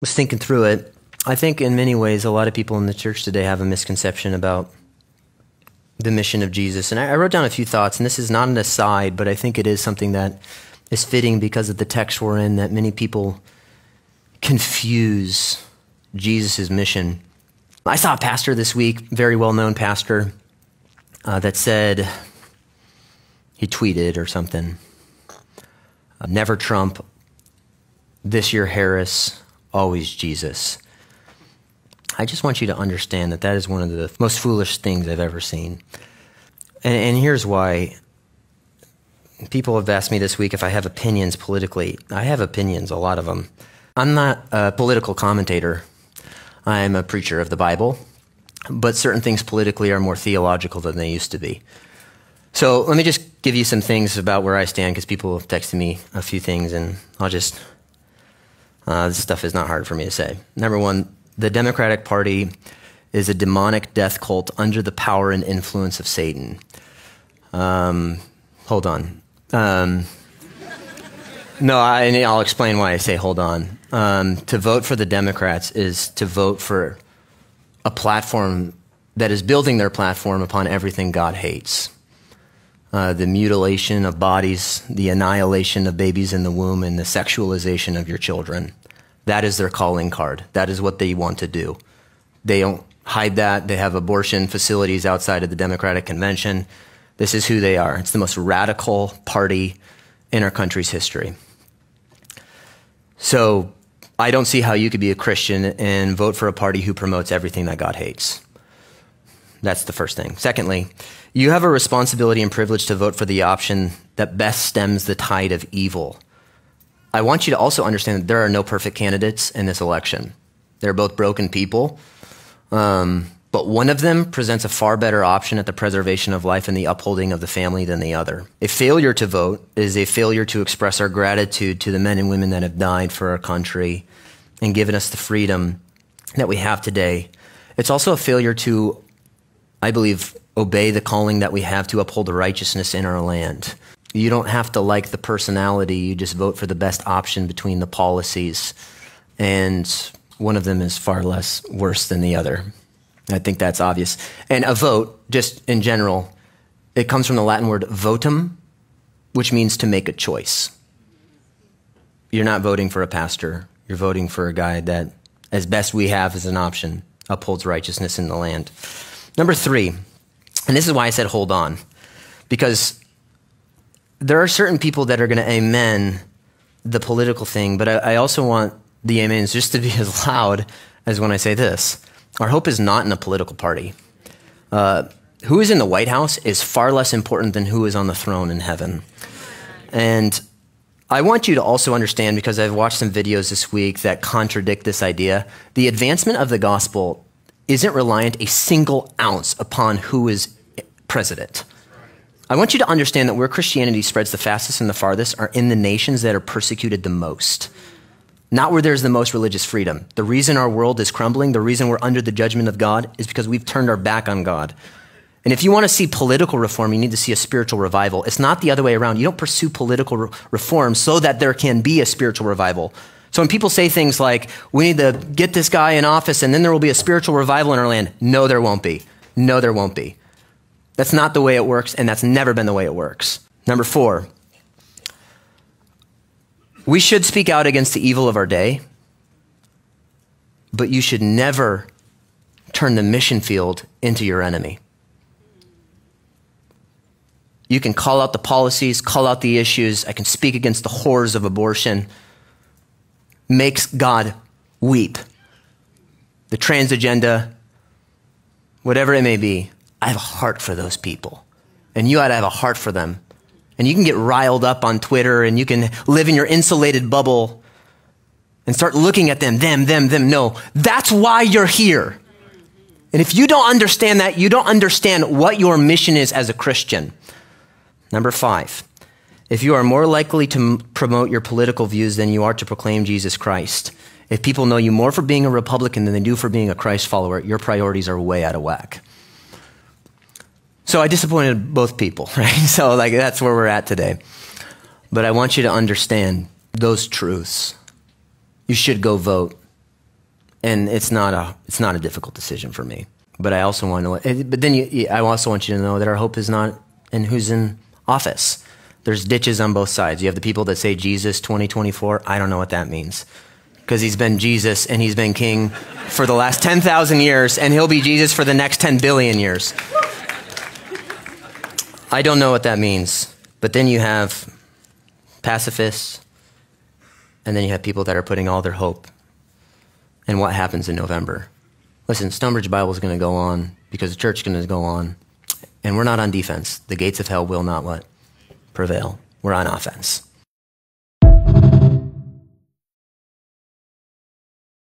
Was thinking through it. I think in many ways, a lot of people in the church today have a misconception about the mission of Jesus. And I wrote down a few thoughts, and this is not an aside, but I think it is something that is fitting because of the text we're in, that many people confuse Jesus' mission. I saw a pastor this week, very well-known pastor, that said, he tweeted or something, never Trump, this year Harris, always Jesus. I just want you to understand that that is one of the most foolish things I've ever seen. And here's why. People have asked me this week if I have opinions politically. I have opinions, a lot of them. I'm not a political commentator. I'm a preacher of the Bible, but certain things politically are more theological than they used to be. So let me just give you some things about where I stand, because people have texted me a few things, and I'll just... this stuff is not hard for me to say. Number one, the Democratic Party is a demonic death cult under the power and influence of Satan. Hold on. No, I'll explain why I say hold on. To vote for the Democrats is to vote for a platform that is building their platform upon everything God hates. The mutilation of bodies, the annihilation of babies in the womb, and the sexualization of your children. That is their calling card. That is what they want to do. They don't hide that. They have abortion facilities outside of the Democratic Convention. This is who they are. It's the most radical party in our country's history. So I don't see how you could be a Christian and vote for a party who promotes everything that God hates. That's the first thing. Secondly, you have a responsibility and privilege to vote for the option that best stems the tide of evil. I want you to also understand that there are no perfect candidates in this election. They're both broken people, but one of them presents a far better option at the preservation of life and the upholding of the family than the other. A failure to vote is a failure to express our gratitude to the men and women that have died for our country and given us the freedom that we have today. It's also a failure to, I believe, obey the calling that we have to uphold the righteousness in our land. You don't have to like the personality. You just vote for the best option between the policies. And one of them is far less worse than the other. I think that's obvious. And a vote, just in general, it comes from the Latin word votum, which means to make a choice. You're not voting for a pastor. You're voting for a guy that, as best we have as an option, upholds righteousness in the land. Number three, and this is why I said hold on, because there are certain people that are going to amen the political thing, but I also want the amens just to be as loud as when I say this. Our hope is not in a political party. Who is in the White House is far less important than who is on the throne in heaven. And I want you to also understand, because I've watched some videos this week that contradict this idea, the advancement of the gospel isn't reliant a single ounce upon who is president. I want you to understand that where Christianity spreads the fastest and the farthest are in the nations that are persecuted the most, not where there's the most religious freedom. The reason our world is crumbling, the reason we're under the judgment of God, is because we've turned our back on God. And if you want to see political reform, you need to see a spiritual revival. It's not the other way around. You don't pursue political reform so that there can be a spiritual revival. So when people say things like, we need to get this guy in office and then there will be a spiritual revival in our land, no, there won't be. No, there won't be. That's not the way it works, and that's never been the way it works. Number four, we should speak out against the evil of our day, but you should never turn the mission field into your enemy. You can call out the policies, call out the issues. I can speak against the horrors of abortion. Makes God weep. The trans agenda, whatever it may be. I have a heart for those people, and you ought to have a heart for them. And you can get riled up on Twitter, and you can live in your insulated bubble and start looking at them. No, that's why you're here. And if you don't understand that, you don't understand what your mission is as a Christian. Number five, if you are more likely to promote your political views than you are to proclaim Jesus Christ, if people know you more for being a Republican than they do for being a Christ follower, your priorities are way out of whack. So I disappointed both people, right? So that's where we're at today. But I want you to understand those truths. You should go vote. And it's not a difficult decision for me. But I also want to know, but then I also want you to know that our hope is not in who's in office. There's ditches on both sides. You have the people that say Jesus 2024. I don't know what that means. Because he's been Jesus and he's been king for the last 10,000 years, and he'll be Jesus for the next 10 billion years. I don't know what that means. But then you have pacifists, and then you have people that are putting all their hope in what happens in November. Listen, Stonebridge Bible is going to go on because the church is going to go on, and we're not on defense. The gates of hell will not what? Prevail. We're on offense.